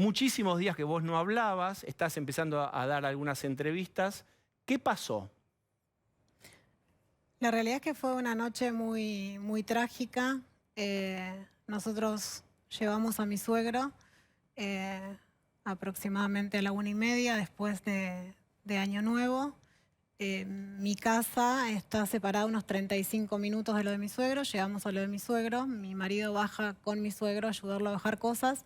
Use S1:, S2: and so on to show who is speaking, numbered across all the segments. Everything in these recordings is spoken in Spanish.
S1: muchísimos días que vos no hablabas, estás empezando a dar algunas entrevistas. ¿Qué pasó?
S2: La realidad es que fue una noche muy trágica. Nosotros llevamos a mi suegro aproximadamente a la 1:30 después de Año Nuevo. Mi casa está separada unos 35 minutos de lo de mi suegro. Llegamos a lo de mi suegro. Mi marido baja con mi suegro a ayudarlo a bajar cosas.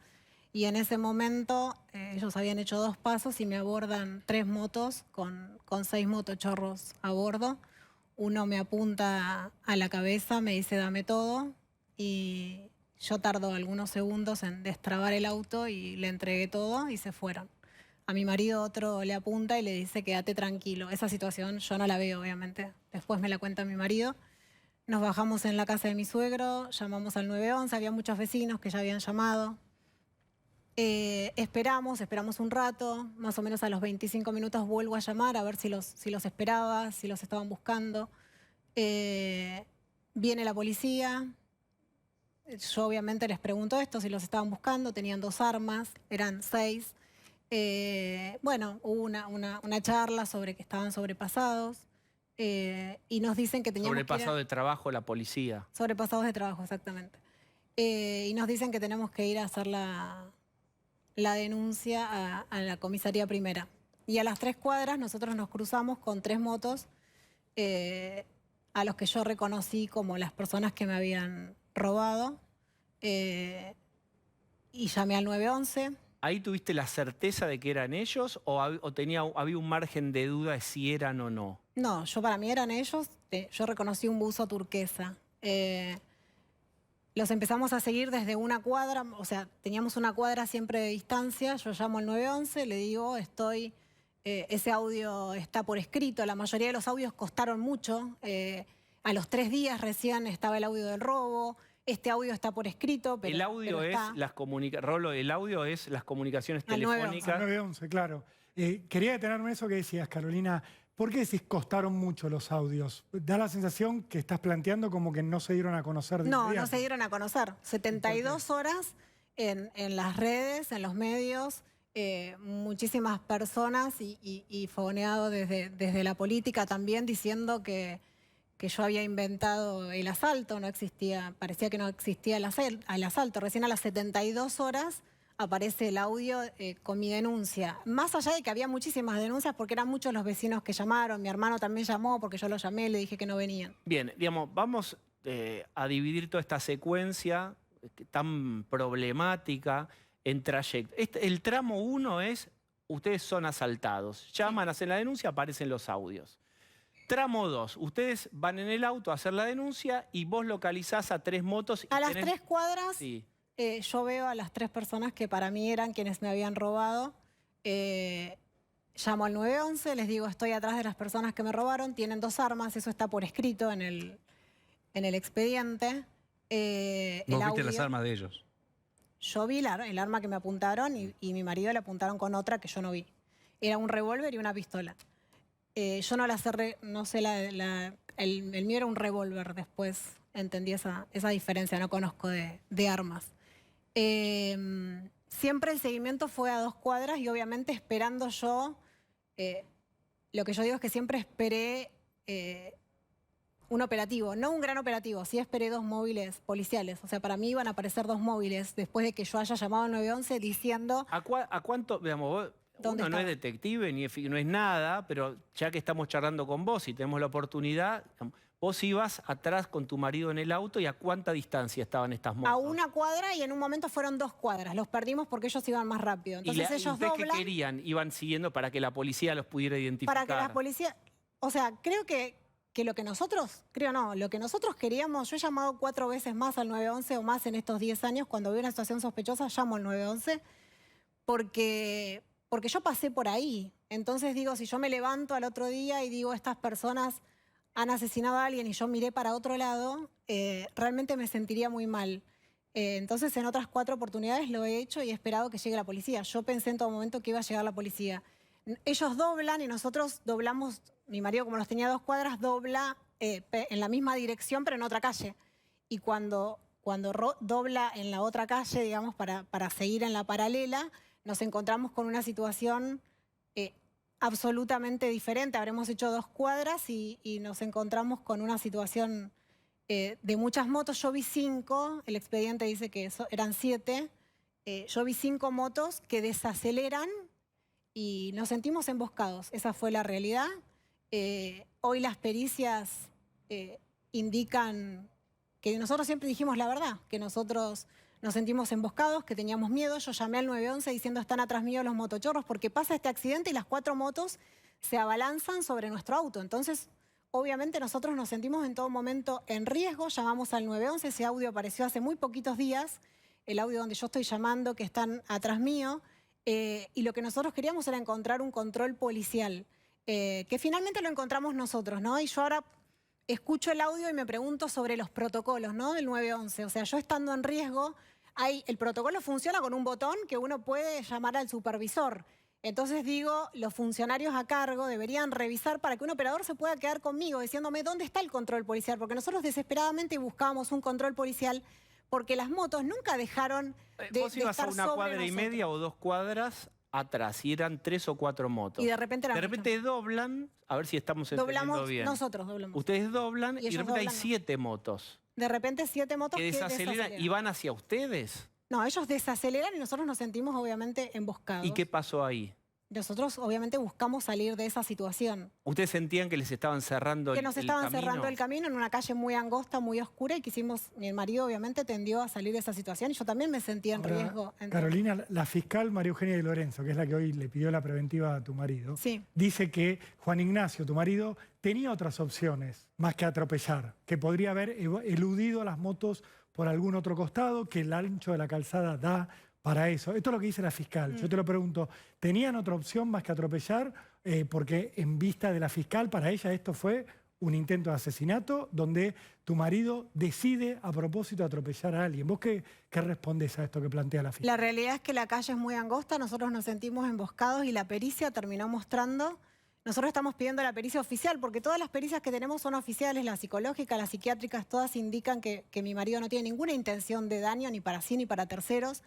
S2: Y en ese momento ellos habían hecho 2 pasos y me abordan 3 motos con 6 motochorros a bordo. Uno me apunta a la cabeza, me dice dame todo y yo tardo algunos segundos en destrabar el auto y le entregué todo y se fueron. A mi marido otro le apunta y le dice quédate tranquilo. Esa situación yo no la veo, obviamente. Después me la cuenta mi marido. Nos bajamos en la casa de mi suegro, llamamos al 911, había muchos vecinos que ya habían llamado. Esperamos un rato, más o menos a los 25 minutos vuelvo a llamar a ver si los esperaba, si los estaban buscando. Viene la policía, yo obviamente les pregunto esto, si los estaban buscando, tenían 2 armas, eran 6. Bueno, hubo una charla sobre que estaban sobrepasados y nos dicen que teníamos
S1: Sobrepasado de trabajo la policía.
S2: Sobrepasados de trabajo, exactamente. Y nos dicen que tenemos que ir a hacer la denuncia a la comisaría primera. Y a las 3 cuadras nosotros nos cruzamos con 3 motos a los que yo reconocí como las personas que me habían robado y llamé al 911.
S1: ¿Ahí tuviste la certeza de que eran ellos o había un margen de duda de si eran o no?
S2: No, para mí eran ellos. Yo reconocí un buzo turquesa. Los empezamos a seguir desde una cuadra, o sea, teníamos una cuadra siempre de distancia. Yo llamo al 911, le digo, ese audio está por escrito. La mayoría de los audios costaron mucho. A los 3 días recién estaba el audio del robo. Este audio está por escrito, pero
S1: el audio es las comunicaciones telefónicas.
S3: Al 911, claro. Quería detenerme en eso que decías, Carolina. ¿Por qué decís costaron mucho los audios? Da la sensación que estás planteando como que no se dieron a conocer de inmediato.
S2: No se dieron a conocer. 72 horas en las redes, en los medios, muchísimas personas y fogoneado desde la política también diciendo que yo había inventado el asalto, no existía, parecía que no existía el asalto. Recién a las 72 horas aparece el audio con mi denuncia. Más allá de que había muchísimas denuncias porque eran muchos los vecinos que llamaron, mi hermano también llamó porque yo lo llamé, le dije que no venían.
S1: Bien, digamos, vamos a dividir toda esta secuencia tan problemática en trayectos. El tramo 1 es, ustedes son asaltados, llaman, hacen la denuncia, aparecen los audios. Tramo 2, ustedes van en el auto a hacer la denuncia y vos localizás a 3 motos.
S2: A las 3 cuadras...
S1: Sí.
S2: Yo veo a las 3 personas que para mí eran quienes me habían robado. Llamo al 911, les digo, estoy atrás de las personas que me robaron, tienen 2 armas, eso está por escrito en el expediente.
S4: ¿Vos viste las armas de ellos?
S2: Yo vi el arma que me apuntaron y mi marido le apuntaron con otra que yo no vi. Era un revólver y una pistola. Yo no la cerré, no sé, el mío era un revólver, después entendí esa diferencia, no conozco de armas. Siempre el seguimiento fue a 2 cuadras y obviamente esperando yo, lo que yo digo es que siempre esperé un operativo, no un gran operativo, sí esperé 2 móviles policiales. O sea, para mí iban a aparecer 2 móviles después de que yo haya llamado al 911 diciendo...
S1: ¿A cuánto, digamos, uno no es detective ni no es nada, pero ya que estamos charlando con vos y tenemos la oportunidad... Vos ibas atrás con tu marido en el auto y ¿a cuánta distancia estaban estas motos?
S2: A 1 cuadra y en un momento fueron 2 cuadras. Los perdimos porque ellos iban más rápido. Entonces ellos doblan.
S1: ¿Qué querían? Iban siguiendo para que la policía los pudiera identificar.
S2: Para que la policía... O sea, creo que lo que nosotros... lo que nosotros queríamos... Yo he llamado 4 veces más al 911 o más en estos 10 años. Cuando veo una situación sospechosa, llamo al 911 porque yo pasé por ahí. Entonces digo, si yo me levanto al otro día y digo, estas personas... han asesinado a alguien y yo miré para otro lado, realmente me sentiría muy mal. Entonces, en otras 4 oportunidades lo he hecho y he esperado que llegue la policía. Yo pensé en todo momento que iba a llegar la policía. Ellos doblan y nosotros doblamos, mi marido como los tenía 2 cuadras, dobla en la misma dirección pero en otra calle. Y cuando dobla en la otra calle, digamos, para seguir en la paralela, nos encontramos con una situación absolutamente diferente. Habremos hecho 2 cuadras y nos encontramos con una situación de muchas motos. Yo vi 5, el expediente dice que eran 7. Yo vi 5 motos que desaceleran y nos sentimos emboscados. Esa fue la realidad. Hoy las pericias indican que nosotros siempre dijimos la verdad, que nosotros nos sentimos emboscados, que teníamos miedo. Yo llamé al 911 diciendo están atrás mío los motochorros porque pasa este accidente y las 4 motos se abalanzan sobre nuestro auto. Entonces, obviamente nosotros nos sentimos en todo momento en riesgo. Llamamos al 911, ese audio apareció hace muy poquitos días, el audio donde yo estoy llamando, que están atrás mío. Y lo que nosotros queríamos era encontrar un control policial, que finalmente lo encontramos nosotros, ¿no? Y yo ahora escucho el audio y me pregunto sobre los protocolos, ¿no? Del 911. O sea, yo estando en riesgo, el protocolo funciona con un botón que uno puede llamar al supervisor. Entonces digo, los funcionarios a cargo deberían revisar para que un operador se pueda quedar conmigo diciéndome dónde está el control policial, porque nosotros desesperadamente buscábamos un control policial porque las motos nunca dejaron de
S1: Vos ibas
S2: estar
S1: a una
S2: sobre
S1: cuadra y
S2: nosotros.
S1: media o 2 cuadras atrás y eran 3 o 4 motos.
S2: Y de repente
S1: doblan, a ver si estamos entendiendo
S2: doblamos,
S1: bien.
S2: nosotros doblamos.
S1: Ustedes doblan y de
S2: ellos
S1: repente hay
S2: doblan, no.
S1: 7 motos
S2: De repente 7 motos
S1: que desaceleran y van hacia ustedes.
S2: No, ellos desaceleran y nosotros nos sentimos obviamente emboscados.
S1: ¿Y qué pasó ahí?
S2: Nosotros obviamente buscamos salir de esa situación.
S1: ¿Ustedes sentían que les estaban cerrando el
S2: Que
S1: camino?
S2: nos estaban cerrando el camino en una calle muy angosta, muy oscura y mi marido obviamente tendió a salir de esa situación y yo también me sentía en riesgo.
S3: Carolina, la fiscal María Eugenia Di Lorenzo, que es la que hoy le pidió la preventiva a tu marido,
S2: Sí.
S3: dice que Juan Ignacio, tu marido, tenía otras opciones más que atropellar, que podría haber eludido las motos por algún otro costado, que el ancho de la calzada da para eso. Esto es lo que dice la fiscal. Yo te lo pregunto, ¿tenían otra opción más que atropellar? Porque en vista de la fiscal, para ella esto fue un intento de asesinato donde tu marido decide a propósito atropellar a alguien. ¿Vos qué respondés a esto que plantea la fiscal?
S2: La realidad es que la calle es muy angosta, nosotros nos sentimos emboscados y la pericia terminó mostrando. Nosotros estamos pidiendo la pericia oficial porque todas las pericias que tenemos son oficiales, la psicológica, las psiquiátricas, todas indican que mi marido no tiene ninguna intención de daño ni para sí ni para terceros.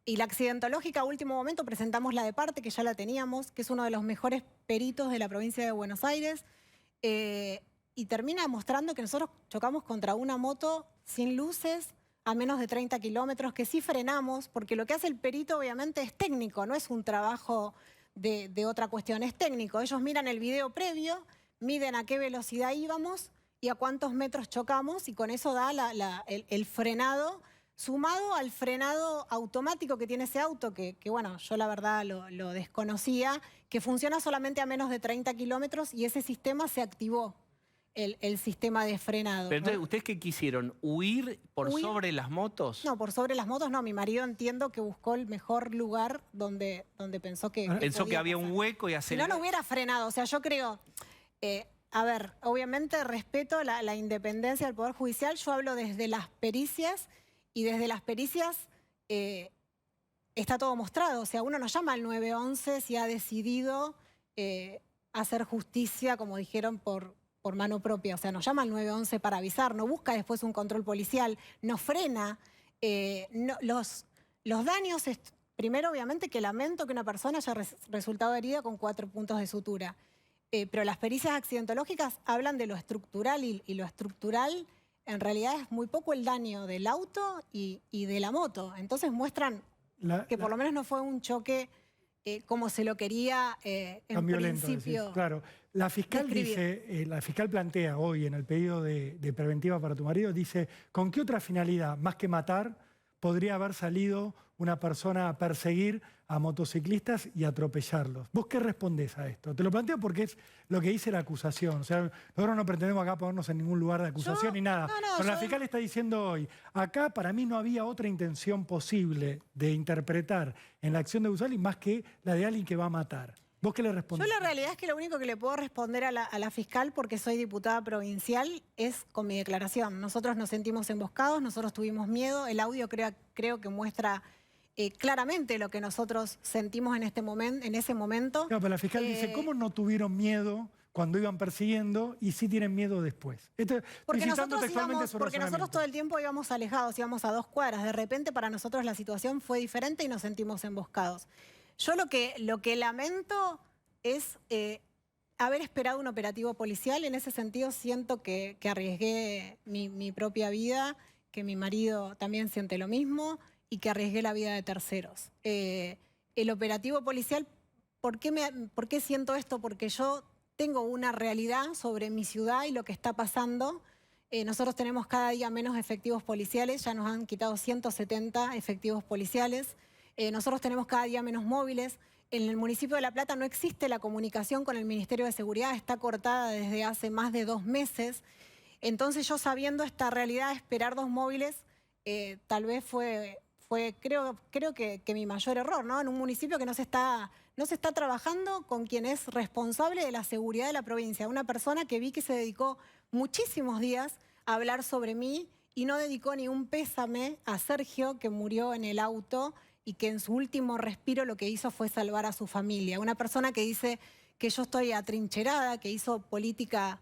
S2: Y la accidentológica, a último momento, presentamos la de parte, que ya la teníamos, que es uno de los mejores peritos de la provincia de Buenos Aires. Y termina mostrando que nosotros chocamos contra una moto sin luces a menos de 30 kilómetros, que sí frenamos, porque lo que hace el perito obviamente es técnico, no es un trabajo de otra cuestión, es técnico. Ellos miran el video previo, miden a qué velocidad íbamos y a cuántos metros chocamos y con eso da el frenado, sumado al frenado automático que tiene ese auto, que bueno, yo la verdad lo desconocía, que funciona solamente a menos de 30 kilómetros y ese sistema se activó, el sistema de frenado.
S1: Pero entonces, ¿ustedes qué quisieron? ¿Huir por sobre las motos?
S2: No, por sobre las motos no. Mi marido entiendo que buscó el mejor lugar donde pensó que
S1: Pensó que
S2: podía
S1: había
S2: pasar.
S1: un hueco y
S2: Si
S1: aceleró.
S2: no, no hubiera frenado. O sea, yo creo... a ver, obviamente respeto la independencia del Poder Judicial. Yo hablo desde las pericias y desde las pericias está todo mostrado. O sea, uno no llama al 911 si ha decidido hacer justicia, como dijeron, por mano propia. O sea, nos llama al 911 para avisar, no busca después un control policial, no frena. Los daños, primero obviamente que lamento que una persona haya resultado herida con 4 puntos de sutura. Pero las pericias accidentológicas hablan de lo estructural y lo estructural en realidad es muy poco el daño del auto y de la moto. Entonces muestran que por lo menos no fue un choque como se lo quería en
S3: violento,
S2: principio.
S3: decís. Claro, la fiscal dice, la fiscal plantea hoy en el pedido de preventiva para tu marido, dice, ¿con qué otra finalidad, más que matar, podría haber salido una persona a perseguir a motociclistas y atropellarlos? ¿Vos qué respondés a esto? Te lo planteo porque es lo que dice la acusación. O sea, nosotros no pretendemos acá ponernos en ningún lugar de acusación ni nada. Pero la fiscal está diciendo hoy, acá para mí no había otra intención posible de interpretar en la acción de Busali más que la de alguien que va a matar. ¿Vos qué le respondés?
S2: Yo la realidad es que lo único que le puedo responder a la fiscal, porque soy diputada provincial, es con mi declaración. Nosotros nos sentimos emboscados, nosotros tuvimos miedo. El audio creo que muestra claramente lo que nosotros sentimos en ese momento.
S3: Claro, pero la fiscal dice, ¿cómo no tuvieron miedo cuando iban persiguiendo y sí tienen miedo después?
S2: Porque nosotros todo el tiempo íbamos alejados, íbamos a 2 cuadras. De repente para nosotros la situación fue diferente y nos sentimos emboscados. Yo lo que lamento es haber esperado un operativo policial. En ese sentido siento que arriesgué mi propia vida, que mi marido también siente lo mismo y que arriesgué la vida de terceros. El operativo policial, ¿por qué siento esto? Porque yo tengo una realidad sobre mi ciudad y lo que está pasando. Nosotros tenemos cada día menos efectivos policiales, ya nos han quitado 170 efectivos policiales. Nosotros tenemos cada día menos móviles. En el municipio de La Plata no existe la comunicación con el Ministerio de Seguridad, está cortada desde hace más de 2 meses. Entonces yo, sabiendo esta realidad, esperar 2 móviles tal vez fue creo que mi mayor error, ¿no? En un municipio que no se está trabajando con quien es responsable de la seguridad de la provincia. Una persona que vi que se dedicó muchísimos días a hablar sobre mí y no dedicó ni un pésame a Sergio, que murió en el auto y que en su último respiro lo que hizo fue salvar a su familia. Una persona que dice que yo estoy atrincherada, que hizo política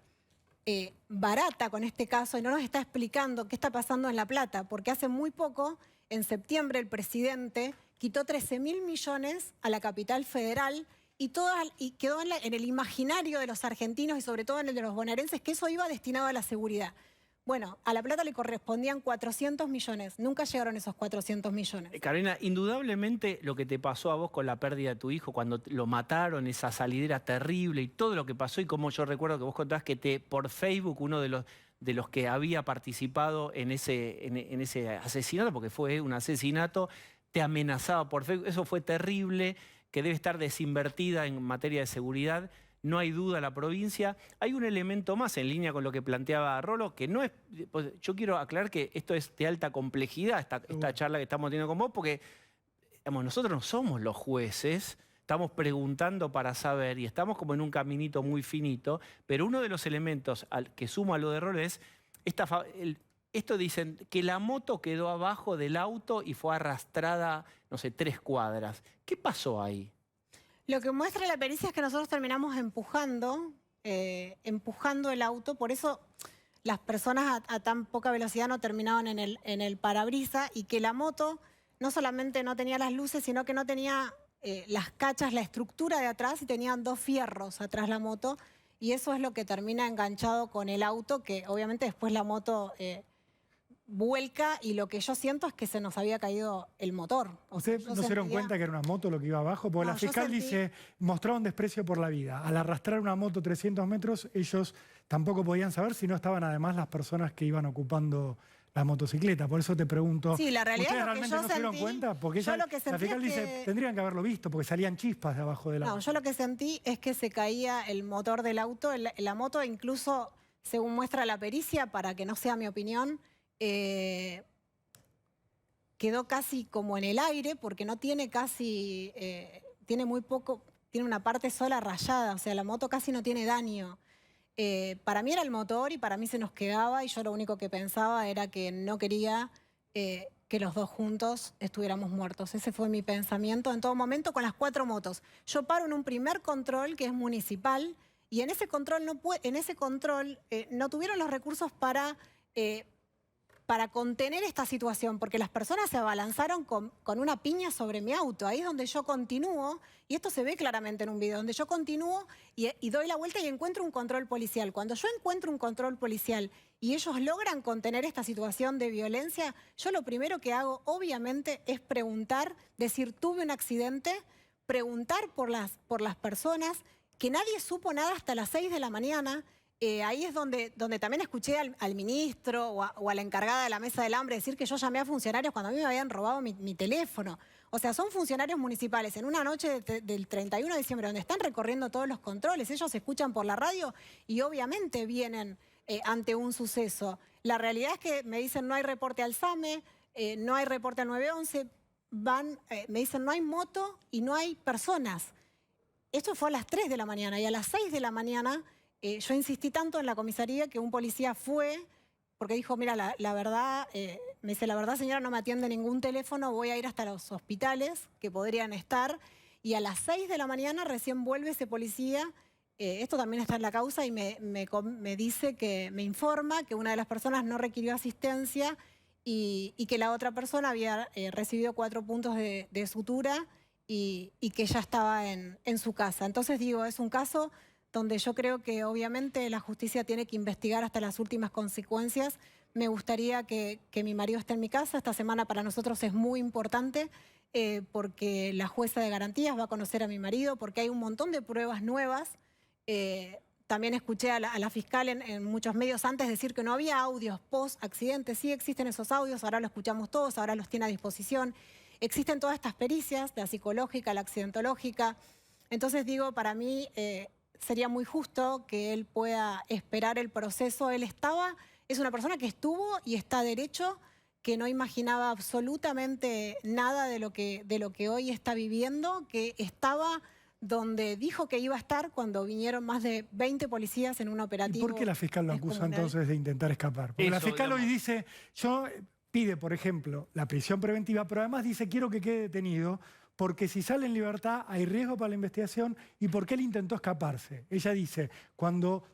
S2: barata con este caso y no nos está explicando qué está pasando en La Plata, porque hace muy poco, en septiembre, el presidente quitó 13.000 millones a la capital federal y quedó en el imaginario de los argentinos y sobre todo en el de los bonaerenses que eso iba destinado a la seguridad. Bueno, a La Plata le correspondían 400 millones. Nunca llegaron esos 400 millones.
S1: Carolina, indudablemente lo que te pasó a vos con la pérdida de tu hijo, cuando lo mataron, esa salidera terrible y todo lo que pasó, y como yo recuerdo que vos contabas que por Facebook uno de los que había participado en ese asesinato, porque fue un asesinato, te amenazaba por Facebook. Eso fue terrible, que debe estar desinvertida en materia de seguridad. No hay duda la provincia. Hay un elemento más en línea con lo que planteaba Rolo, que no es... Pues, yo quiero aclarar que esto es de alta complejidad, esta charla que estamos teniendo con vos, porque digamos, nosotros no somos los jueces, estamos preguntando para saber y estamos como en un caminito muy finito, pero uno de los elementos que suma a lo de Rolo es... Esto dicen que la moto quedó abajo del auto y fue arrastrada, no sé, 3 cuadras. ¿Qué pasó ahí?
S2: Lo que muestra la pericia es que nosotros terminamos empujando el auto, por eso las personas a tan poca velocidad no terminaban en el parabrisa, y que la moto no solamente no tenía las luces, sino que no tenía las cachas, la estructura de atrás, y tenían 2 fierros atrás la moto, y eso es lo que termina enganchado con el auto, que obviamente después la moto vuelca, y lo que yo siento es que se nos había caído el motor.
S3: ¿Ustedes no se dieron cuenta que era una moto lo que iba abajo? Porque
S2: no,
S3: la fiscal dice, mostraron desprecio por la vida. Al arrastrar una moto 300 metros, ellos tampoco podían saber si no estaban además las personas que iban ocupando la motocicleta. Por eso te pregunto,
S2: sí, la realidad
S3: ¿ustedes
S2: es que
S3: realmente no se dieron cuenta? Porque la fiscal dice, tendrían que haberlo visto, porque salían chispas de abajo del auto.
S2: No, yo lo que sentí es que se caía el motor del auto. La moto, incluso, según muestra la pericia, para que no sea mi opinión, quedó casi como en el aire, porque no tiene casi, tiene muy poco, tiene una parte sola rayada, o sea, la moto casi no tiene daño. Para mí era el motor y para mí se nos quedaba, y yo lo único que pensaba era que no quería que los 2 juntos estuviéramos muertos. Ese fue mi pensamiento en todo momento con las 4 motos. Yo paro en un primer control que es municipal, y en ese control no tuvieron los recursos para contener esta situación, porque las personas se abalanzaron con una piña sobre mi auto. Ahí es donde yo continúo, y esto se ve claramente en un video, donde yo continúo y doy la vuelta y encuentro un control policial. Cuando yo encuentro un control policial y ellos logran contener esta situación de violencia, yo lo primero que hago, obviamente, es preguntar, decir, tuve un accidente, preguntar por las personas, que nadie supo nada hasta las 6 de la mañana. Ahí es donde también escuché al ministro o a la encargada de la mesa del hambre decir que yo llamé a funcionarios cuando a mí me habían robado mi teléfono. O sea, son funcionarios municipales en una noche del 31 de diciembre donde están recorriendo todos los controles. Ellos escuchan por la radio y obviamente vienen ante un suceso. La realidad es que me dicen no hay reporte al SAME, no hay reporte al 911, me dicen no hay moto y no hay personas. Esto fue a las 3 de la mañana y a las 6 de la mañana... yo insistí tanto en la comisaría que un policía fue, porque dijo, mira, la verdad, me dice, la verdad, señora, no me atiende ningún teléfono, voy a ir hasta los hospitales que podrían estar. Y a las 6 de la mañana recién vuelve ese policía, esto también está en la causa, y me dice que, me informa que una de las personas no requirió asistencia y que la otra persona había recibido 4 puntos de sutura y que ella estaba en su casa. Entonces digo, es un caso donde yo creo que obviamente la justicia tiene que investigar hasta las últimas consecuencias. Me gustaría que mi marido esté en mi casa. Esta semana para nosotros es muy importante porque la jueza de garantías va a conocer a mi marido, porque hay un montón de pruebas nuevas. También escuché a la fiscal en muchos medios antes decir que no había audios post-accidente. Sí existen esos audios, ahora los escuchamos todos, ahora los tiene a disposición. Existen todas estas pericias, la psicológica, la accidentológica. Entonces digo, para mí sería muy justo que él pueda esperar el proceso. Es una persona que estuvo y está derecho, que no imaginaba absolutamente nada de lo que hoy está viviendo, que estaba donde dijo que iba a estar cuando vinieron más de 20 policías en un operativo.
S3: ¿Y por qué la fiscal lo acusa entonces de intentar escapar? Porque la fiscal hoy dice, pide, por ejemplo, la prisión preventiva, pero además dice, quiero que quede detenido, porque si sale en libertad hay riesgo para la investigación y porque él intentó escaparse. Ella dice,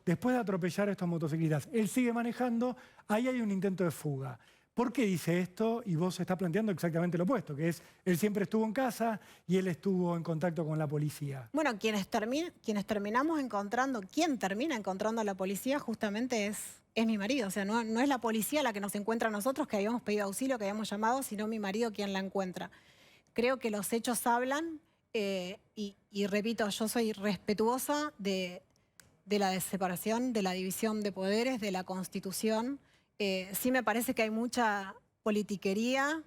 S3: después de atropellar a estos motociclistas, él sigue manejando, ahí hay un intento de fuga. ¿Por qué dice esto? Y vos estás planteando exactamente lo opuesto, que es, él siempre estuvo en casa y él estuvo en contacto con la policía.
S2: Bueno, quien termina encontrando a la policía justamente es mi marido. O sea, no es la policía la que nos encuentra a nosotros, que habíamos pedido auxilio, que habíamos llamado, sino mi marido quien la encuentra. Creo que los hechos hablan y repito, yo soy respetuosa de la separación, de la división de poderes, de la Constitución. Sí me parece que hay mucha politiquería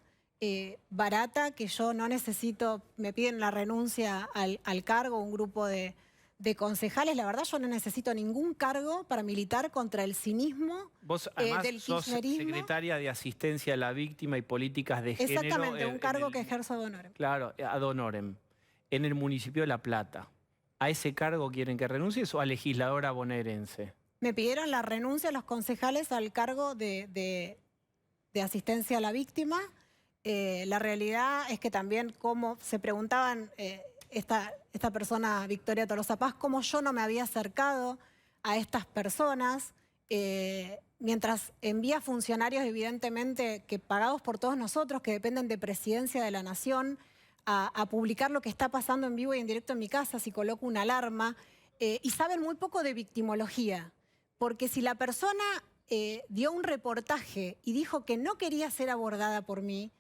S2: barata, que yo no necesito. Me piden la renuncia al cargo, un grupo de concejales. La verdad, yo no necesito ningún cargo para militar contra el cinismo.
S1: Vos además
S2: del
S1: sos
S2: kirchnerismo.
S1: secretaria de Asistencia a la Víctima y Políticas de Género.
S2: Exactamente, un cargo que ejerzo ad honorem.
S1: Claro, ad honorem, en el municipio de La Plata. ¿A ese cargo quieren que renuncies o a legisladora bonaerense?
S2: Me pidieron la renuncia a los concejales al cargo de asistencia a la víctima. La realidad es que también, como se preguntaban esta persona, Victoria Tolosa Paz, cómo yo no me había acercado a estas personas, mientras envía funcionarios, evidentemente, que pagados por todos nosotros, que dependen de Presidencia de la Nación, a publicar lo que está pasando en vivo y en directo en mi casa, si coloco una alarma, y saben muy poco de victimología. Porque si la persona dio un reportaje y dijo que no quería ser abordada por mí,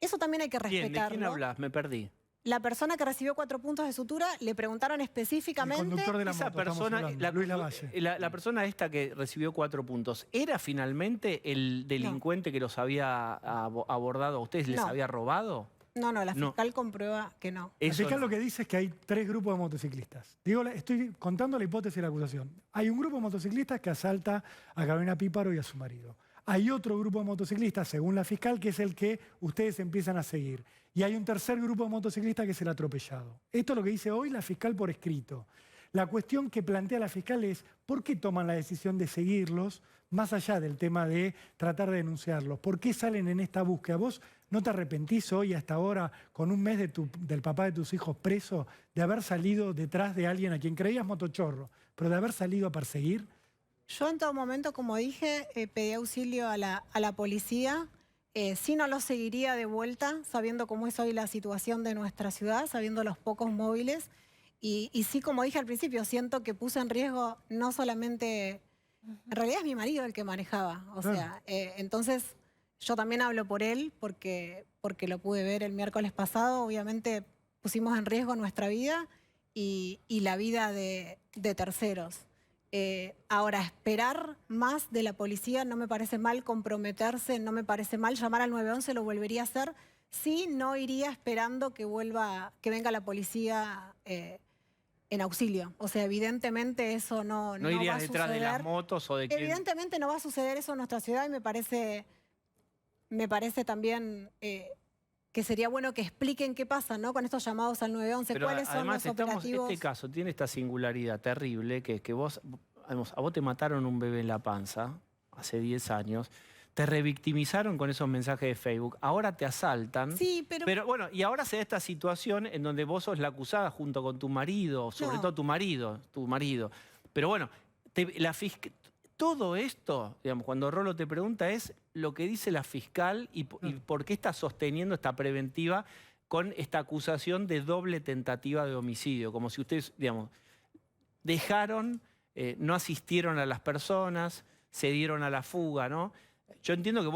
S2: eso también hay que respetarlo.
S1: ¿De quién hablas? Me perdí.
S2: La persona que recibió 4 puntos de sutura, le preguntaron específicamente...
S3: El conductor de la moto,
S1: esa persona,
S3: Luis Lavalle.
S1: La persona esta que recibió 4 puntos, ¿era finalmente el delincuente que los había abordado a ustedes? ¿Les había robado?
S2: No, la fiscal comprueba que no.
S3: La fiscal lo que dice es que hay 3 grupos de motociclistas. Estoy contando la hipótesis de la acusación. Hay un grupo de motociclistas que asalta a Carolina Píparo y a su marido. Hay otro grupo de motociclistas, según la fiscal, que es el que ustedes empiezan a seguir. Y hay un tercer grupo de motociclistas que es el atropellado. Esto es lo que dice hoy la fiscal por escrito. La cuestión que plantea la fiscal es ¿por qué toman la decisión de seguirlos más allá del tema de tratar de denunciarlos? ¿Por qué salen en esta búsqueda? ¿Vos no te arrepentís hoy, hasta ahora, con un mes del papá de tus hijos preso, de haber salido detrás de alguien a quien creías motochorro, pero de haber salido a perseguir?
S2: Yo en todo momento, como dije, pedí auxilio a la policía. Sí, no lo seguiría de vuelta, sabiendo cómo es hoy la situación de nuestra ciudad, sabiendo los pocos móviles. Y sí, como dije al principio, siento que puse en riesgo no solamente... En realidad es mi marido el que manejaba. O sea, entonces yo también hablo por él porque lo pude ver el miércoles pasado. Obviamente pusimos en riesgo nuestra vida y la vida de terceros. Ahora, esperar más de la policía no me parece mal, comprometerse no me parece mal, llamar al 911 lo volvería a hacer. Sí, no iría esperando que venga la policía en auxilio. O sea, evidentemente eso no va a suceder.
S1: ¿No irías detrás de las motos o de quién?
S2: Evidentemente no va a suceder eso en nuestra ciudad y me parece también que sería bueno que expliquen qué pasa, ¿no? Con estos llamados al 911,
S1: pero
S2: cuáles son los operativos.
S1: Este caso tiene esta singularidad terrible, que es que a vos te mataron un bebé en la panza hace 10 años, te revictimizaron con esos mensajes de Facebook, ahora te asaltan.
S2: Sí, pero
S1: bueno, y ahora se da esta situación en donde vos sos la acusada junto con tu marido, sobre todo tu marido. Pero bueno, todo esto, digamos, cuando Rolo te pregunta, es lo que dice la fiscal y por qué está sosteniendo esta preventiva con esta acusación de doble tentativa de homicidio, como si ustedes, digamos, dejaron, no asistieron a las personas, se dieron a la fuga, ¿no? Yo entiendo que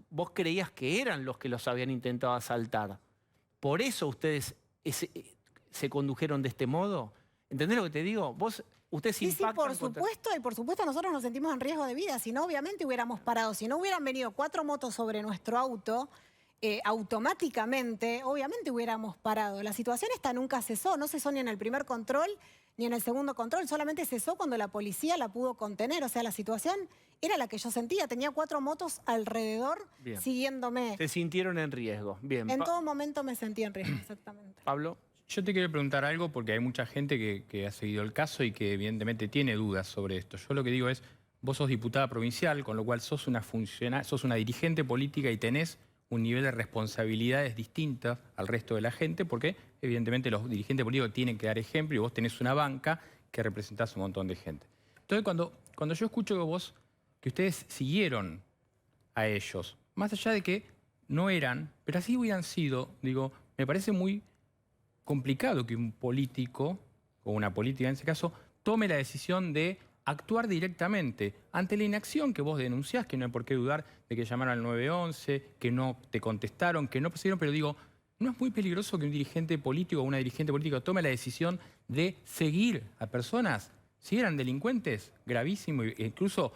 S1: vos creías que eran los que los habían intentado asaltar. ¿Por eso ustedes se condujeron de este modo? ¿Entendés lo que te digo? Ustedes
S2: sí, por supuesto, y por supuesto nosotros nos sentimos en riesgo de vida. Si no, obviamente hubiéramos parado. Si no hubieran venido 4 motos sobre nuestro auto, automáticamente, obviamente hubiéramos parado. La situación esta nunca cesó. No cesó ni en el primer control ni en el segundo control. Solamente cesó cuando la policía la pudo contener. O sea, la situación era la que yo sentía. Tenía 4 motos alrededor siguiéndome.
S1: Se sintieron en riesgo. Bien.
S2: En todo momento me sentí en riesgo, exactamente.
S1: Pablo.
S4: Yo te quiero preguntar algo porque hay mucha gente que ha seguido el caso y que evidentemente tiene dudas sobre esto. Yo lo que digo es, vos sos diputada provincial, con lo cual sos una dirigente política y tenés un nivel de responsabilidades distintas al resto de la gente porque evidentemente los dirigentes políticos tienen que dar ejemplo y vos tenés una banca que representás un montón de gente. Entonces cuando yo escucho que ustedes siguieron a ellos, más allá de que no eran, pero así hubieran sido, digo, me parece muy complicado que un político, o una política en ese caso, tome la decisión de actuar directamente ante la inacción que vos denunciás, que no hay por qué dudar de que llamaron al 911, que no te contestaron, que no procedieron, pero digo, ¿no es muy peligroso que un dirigente político o una dirigente política tome la decisión de seguir a personas si eran delincuentes? Gravísimo, incluso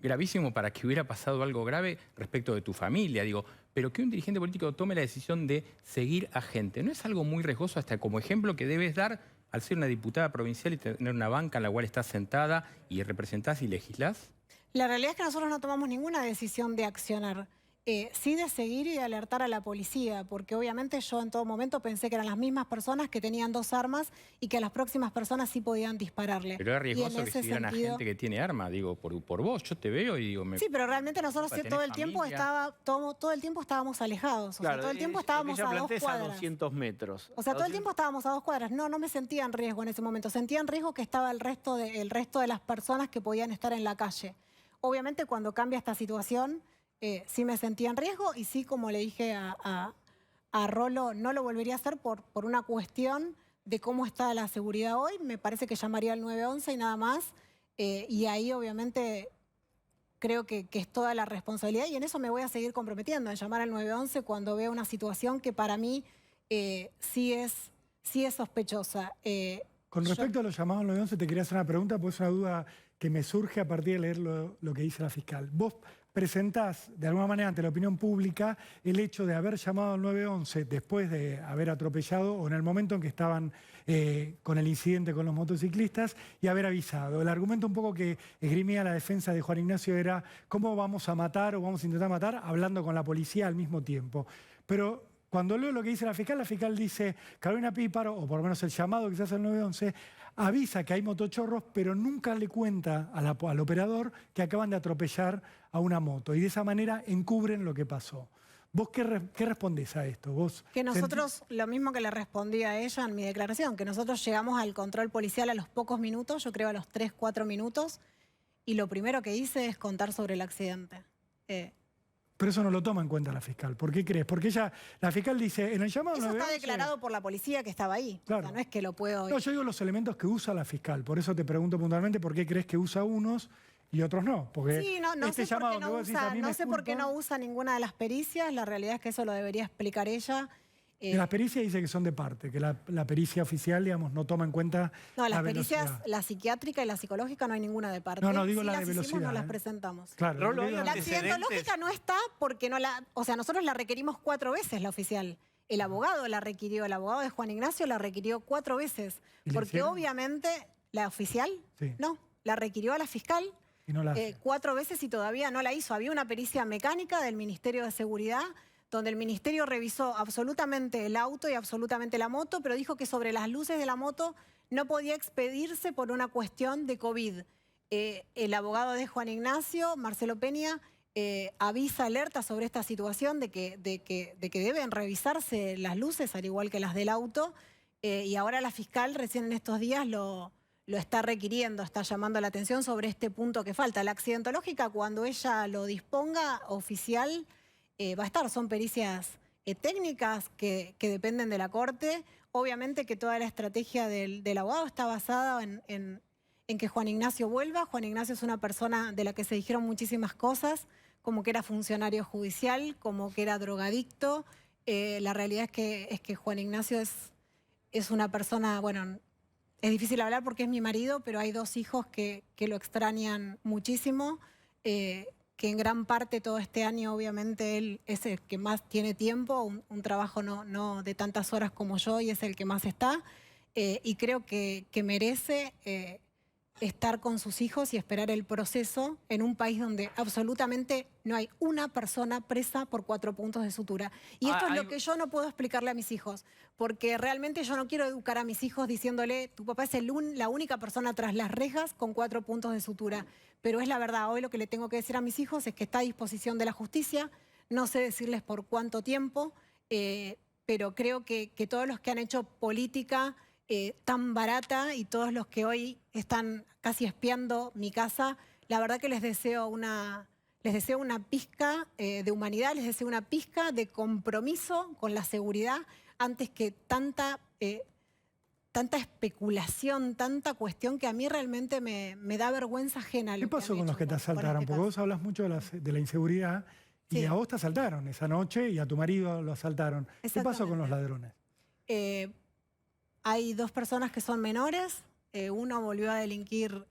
S4: gravísimo para que hubiera pasado algo grave respecto de tu familia, digo, pero que un dirigente político tome la decisión de seguir a gente, ¿no es algo muy riesgoso hasta como ejemplo que debes dar al ser una diputada provincial y tener una banca en la cual estás sentada y representás y legislás?
S2: La realidad es que nosotros no tomamos ninguna decisión de accionar. Sí de seguir y de alertar a la policía, porque obviamente yo en todo momento pensé que eran las mismas personas que tenían 2 armas y que a las próximas personas sí podían dispararle.
S4: Pero es riesgoso que siguieran a gente que tiene arma, digo, por vos, yo te veo y digo...
S2: Sí, pero realmente nosotros todo el tiempo estábamos alejados,
S1: claro,
S2: o sea, todo el tiempo estábamos a 2 cuadras.
S1: A 200 metros.
S2: O sea, todo el tiempo estábamos a 2 cuadras. No me sentía en riesgo en ese momento, sentía en riesgo que estaba el resto de las personas que podían estar en la calle. Obviamente cuando cambia esta situación... sí me sentía en riesgo y sí, como le dije a Rolo, no lo volvería a hacer por una cuestión de cómo está la seguridad hoy. Me parece que llamaría al 911 y nada más. Y ahí obviamente creo que es toda la responsabilidad y en eso me voy a seguir comprometiendo, en llamar al 911 cuando vea una situación que para mí sí es sospechosa.
S3: Con respecto a los llamados al 911 te quería hacer una pregunta, porque es una duda que me surge a partir de leer lo que dice la fiscal. Vos presentás de alguna manera ante la opinión pública el hecho de haber llamado al 911 después de haber atropellado o en el momento en que estaban con el incidente con los motociclistas y haber avisado. El argumento un poco que esgrimía la defensa de Juan Ignacio era cómo vamos a matar o vamos a intentar matar hablando con la policía al mismo tiempo. Pero cuando leo lo que dice la fiscal dice Carolina Píparo, o por lo menos el llamado que se hace al 911, avisa que hay motochorros, pero nunca le cuenta al operador que acaban de atropellar a una moto. Y de esa manera encubren lo que pasó. ¿Vos qué respondés a esto?
S2: Que nosotros, lo mismo que le respondí a ella en mi declaración, que nosotros llegamos al control policial a los pocos minutos, yo creo a los 3-4 minutos, y lo primero que hice es contar sobre el accidente.
S3: Pero eso no lo toma en cuenta la fiscal. ¿Por qué crees? Porque la fiscal dice, en el llamado...
S2: Eso está declarado por la policía que estaba ahí.
S3: Claro.
S2: O sea, no es que lo puedo...
S3: No, yo digo los elementos que usa la fiscal. Por eso te pregunto puntualmente por qué crees que usa unos y otros no. Porque
S2: sí, no sé por qué no usa ninguna de las pericias. La realidad es que eso lo debería explicar ella.
S3: Las pericias dice que son de parte, que la pericia oficial, digamos, no toma en cuenta
S2: no, las pericias, la psiquiátrica y la psicológica no hay ninguna de parte.
S3: No, digo
S2: si
S3: la de velocidad.
S2: No las presentamos.
S3: Claro.
S2: La accidentológica no está porque no la... O sea, nosotros la requerimos 4 veces, la oficial. El abogado la requirió, el abogado de Juan Ignacio la requirió 4 veces. Porque obviamente la oficial, no, la requirió a la fiscal
S3: y no la
S2: 4 veces y todavía no la hizo. Había una pericia mecánica del Ministerio de Seguridad donde el ministerio revisó absolutamente el auto y absolutamente la moto, pero dijo que sobre las luces de la moto no podía expedirse por una cuestión de COVID. El abogado de Juan Ignacio, Marcelo Peña, avisa, alerta sobre esta situación de que deben revisarse las luces, al igual que las del auto, y ahora la fiscal recién en estos días lo está requiriendo, está llamando la atención sobre este punto que falta. La accidentológica, cuando ella lo disponga oficial... va a estar, son pericias técnicas que dependen de la Corte. Obviamente que toda la estrategia del abogado está basada en que Juan Ignacio vuelva. Juan Ignacio es una persona de la que se dijeron muchísimas cosas, como que era funcionario judicial, como que era drogadicto. La realidad es que Juan Ignacio es una persona, bueno, es difícil hablar porque es mi marido, pero hay 2 hijos que lo extrañan muchísimo, que en gran parte todo este año obviamente él es el que más tiene tiempo, un trabajo no de tantas horas como yo, y es el que más está, y creo que merece estar con sus hijos y esperar el proceso en un país donde absolutamente no hay una persona presa por 4 puntos de sutura. Y esto es lo que yo no puedo explicarle a mis hijos, porque realmente yo no quiero educar a mis hijos diciéndole, tu papá es la única persona tras las rejas con 4 puntos de sutura. Pero es la verdad, hoy lo que le tengo que decir a mis hijos es que está a disposición de la justicia, no sé decirles por cuánto tiempo, pero creo que todos los que han hecho política tan barata y todos los que hoy están casi espiando mi casa, la verdad que les deseo una pizca de humanidad, les deseo una pizca de compromiso con la seguridad antes que tanta especulación, tanta cuestión que a mí realmente me da vergüenza ajena.
S3: ¿Qué pasó con los que te asaltaron? Porque vos hablas mucho de la inseguridad y
S2: Sí.
S3: a vos te asaltaron esa noche y a tu marido lo asaltaron. ¿Qué pasó con los ladrones?
S2: Hay 2 personas que son menores, uno volvió a delinquir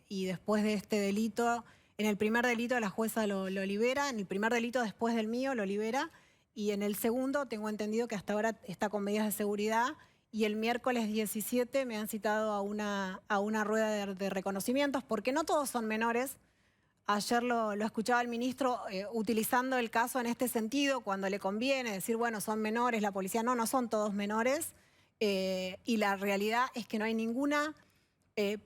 S2: y después de este delito, en el primer delito la jueza lo libera, en el primer delito después del mío lo libera, y en el segundo tengo entendido que hasta ahora está con medidas de seguridad, y el miércoles 17 me han citado a una rueda de reconocimientos, porque no todos son menores. Ayer lo escuchaba el ministro utilizando el caso en este sentido, cuando le conviene decir, bueno, son menores, la policía no son todos menores. Y la realidad es que no hay ninguna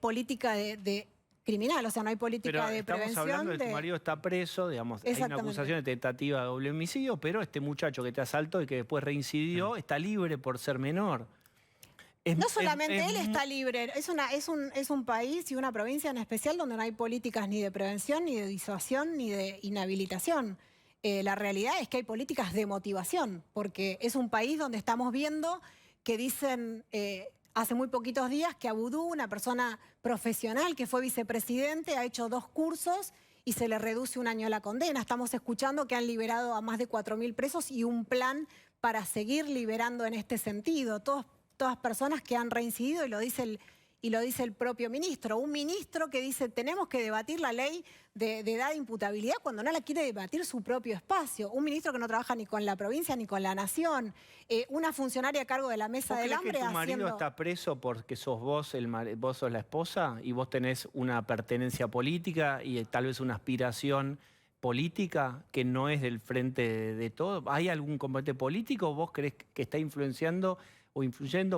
S2: política de criminal, o sea, no hay política de prevención.
S1: Estamos hablando de que tu marido está preso, digamos, hay una acusación de tentativa de doble homicidio, pero este muchacho que te asaltó y que después reincidió está libre por ser menor.
S2: No solamente él está libre, es un país y una provincia en especial donde no hay políticas ni de prevención, ni de disuasión, ni de inhabilitación. La realidad es que hay políticas de motivación, porque es un país donde estamos viendo que dicen hace muy poquitos días que Abudú, una persona profesional que fue vicepresidente, ha hecho 2 cursos y se le reduce 1 año la condena. Estamos escuchando que han liberado a más de 4.000 presos y un plan para seguir liberando en este sentido. Todas personas que han reincidido, y lo dice el propio ministro. Un ministro que dice, tenemos que debatir la ley de edad de imputabilidad cuando no la quiere debatir su propio espacio. Un ministro que no trabaja ni con la provincia ni con la nación. Una funcionaria a cargo de la mesa del hambre.
S1: ¿Crees que tu marido está preso porque sos vos sos la esposa y vos tenés una pertenencia política y tal vez una aspiración política que no es del frente de todo? ¿Hay algún combate político? ¿Vos crees que está influyendo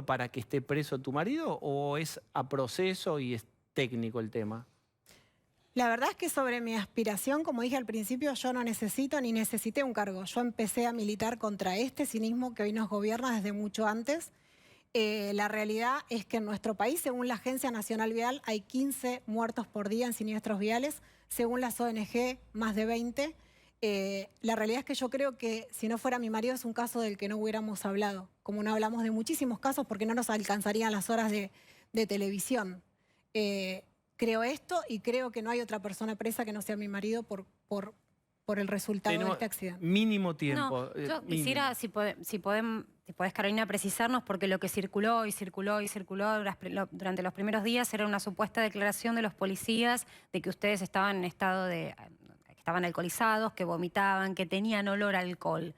S1: para que esté preso tu marido, o es a proceso y es técnico el tema?
S2: La verdad es que sobre mi aspiración, como dije al principio, yo no necesito ni necesité un cargo. Yo empecé a militar contra este cinismo que hoy nos gobierna desde mucho antes. La realidad es que en nuestro país, según la Agencia Nacional Vial, hay 15 muertos por día en siniestros viales. Según las ONG, más de 20. La realidad es que yo creo que si no fuera mi marido es un caso del que no hubiéramos hablado, como no hablamos de muchísimos casos porque no nos alcanzarían las horas de televisión. Creo esto y creo que no hay otra persona presa que no sea mi marido por el resultado de este accidente.
S1: Mínimo tiempo.
S5: No, yo quisiera, si podés, Carolina, precisarnos, porque lo que circuló durante los primeros días era una supuesta declaración de los policías de que ustedes estaban en estado de... estaban alcoholizados, que vomitaban, que tenían olor a alcohol.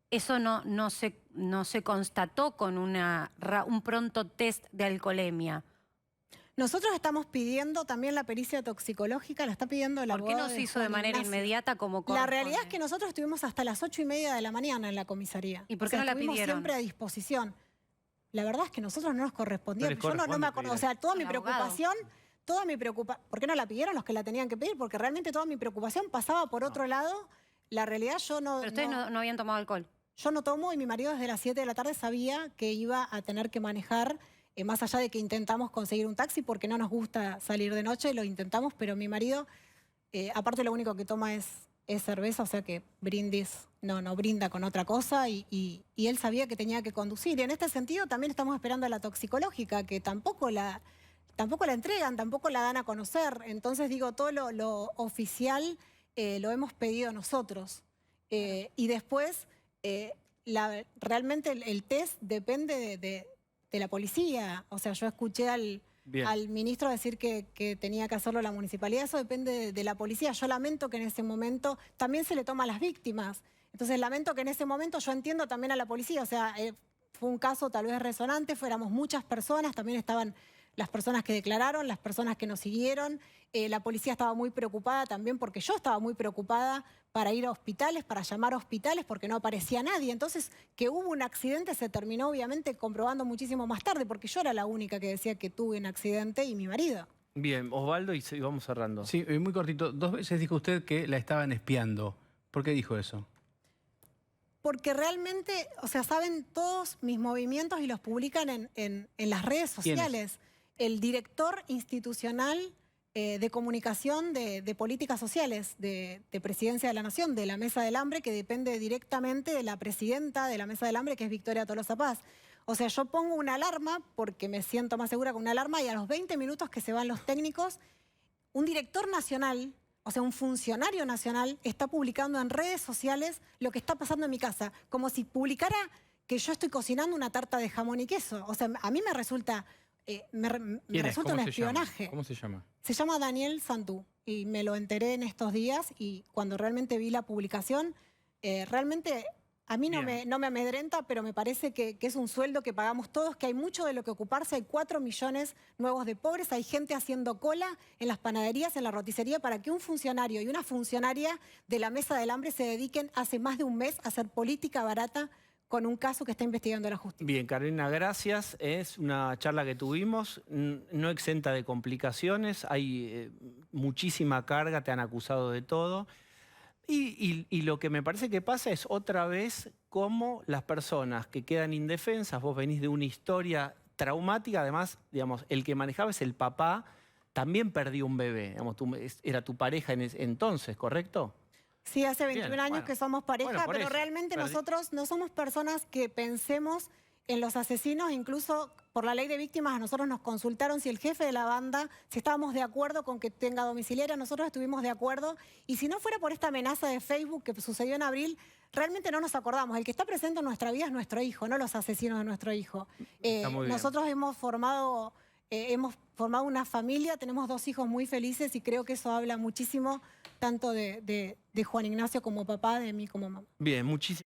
S5: Eso no se constató con un pronto test de alcoholemia.
S2: Nosotros estamos pidiendo también la pericia toxicológica, la está pidiendo el abogado.
S5: ¿Por qué no se hizo de manera inmediata como corresponde?
S2: La realidad es que nosotros estuvimos hasta las 8:30 de la mañana en la comisaría.
S5: ¿Y por qué no la pidieron?
S2: Siempre a disposición. La verdad es que nosotros no nos correspondía. Yo no me acuerdo, o sea, toda mi preocupación... ¿Por qué no la pidieron los que la tenían que pedir? Porque realmente toda mi preocupación pasaba por otro lado. La realidad yo no...
S5: Pero ustedes no habían tomado alcohol.
S2: Yo no tomo y mi marido desde las 7 de la tarde sabía que iba a tener que manejar, más allá de que intentamos conseguir un taxi porque no nos gusta salir de noche, lo intentamos, pero mi marido, aparte lo único que toma es es cerveza, o sea que brindis no brinda con otra cosa y él sabía que tenía que conducir. Y en este sentido también estamos esperando a la toxicológica, que tampoco la entregan, tampoco la dan a conocer. Entonces digo, todo lo oficial lo hemos pedido nosotros. Y después, realmente el test depende de la policía. O sea, yo escuché al ministro decir que tenía que hacerlo la municipalidad. Eso depende de la policía. Yo lamento que en ese momento también se le toma a las víctimas. Entonces lamento que en ese momento yo entiendo también a la policía. O sea, fue un caso tal vez resonante, fuéramos muchas personas, también estaban las personas que declararon, las personas que nos siguieron. La policía estaba muy preocupada también porque yo estaba muy preocupada para ir a hospitales, para llamar a hospitales porque no aparecía nadie. Entonces, que hubo un accidente se terminó obviamente comprobando muchísimo más tarde porque yo era la única que decía que tuve un accidente y mi marido.
S1: Bien, Osvaldo, y vamos cerrando.
S6: Sí, muy cortito. 2 veces dijo usted que la estaban espiando. ¿Por qué dijo eso?
S2: Porque realmente, o sea, saben todos mis movimientos y los publican en las redes sociales. El director institucional de comunicación de políticas sociales de Presidencia de la Nación, de la Mesa del Hambre, que depende directamente de la presidenta de la Mesa del Hambre, que es Victoria Tolosa Paz. O sea, yo pongo una alarma porque me siento más segura con una alarma y a los 20 minutos que se van los técnicos, un director nacional, o sea, un funcionario nacional, está publicando en redes sociales lo que está pasando en mi casa, como si publicara que yo estoy cocinando una tarta de jamón y queso. O sea, a mí me resulta... me resulta un espionaje.
S4: ¿Cómo se llama?
S2: Se llama Daniel Santú y me lo enteré en estos días y cuando realmente vi la publicación, realmente a mí no me amedrenta, pero me parece que es un sueldo que pagamos todos, que hay mucho de lo que ocuparse, hay 4 millones nuevos de pobres, hay gente haciendo cola en las panaderías, en la roticería, para que un funcionario y una funcionaria de la Mesa del Hambre se dediquen hace más de un mes a hacer política barata con un caso que está investigando la justicia.
S1: Bien, Carolina, gracias. Es una charla que tuvimos, no exenta de complicaciones, hay muchísima carga, te han acusado de todo. Y lo que me parece que pasa es otra vez cómo las personas que quedan indefensas, vos venís de una historia traumática, además, digamos, el que manejaba es el papá, también perdió un bebé, digamos, era tu pareja entonces, ¿correcto?
S2: Sí, hace 21
S1: Bien,
S2: años
S1: bueno.
S2: que somos pareja,
S1: Bueno, por
S2: pero
S1: eso,
S2: realmente nosotros no somos personas que pensemos en los asesinos. Incluso por la ley de víctimas a nosotros nos consultaron si el jefe de la banda, si estábamos de acuerdo con que tenga domiciliaria, nosotros estuvimos de acuerdo. Y si no fuera por esta amenaza de Facebook que sucedió en abril, realmente no nos acordamos. El que está presente en nuestra vida es nuestro hijo, no los asesinos de nuestro hijo. Nosotros hemos formado una familia, tenemos 2 hijos muy felices y creo que eso habla muchísimo tanto de Juan Ignacio como papá, de mí como mamá.
S1: Bien, muchísimas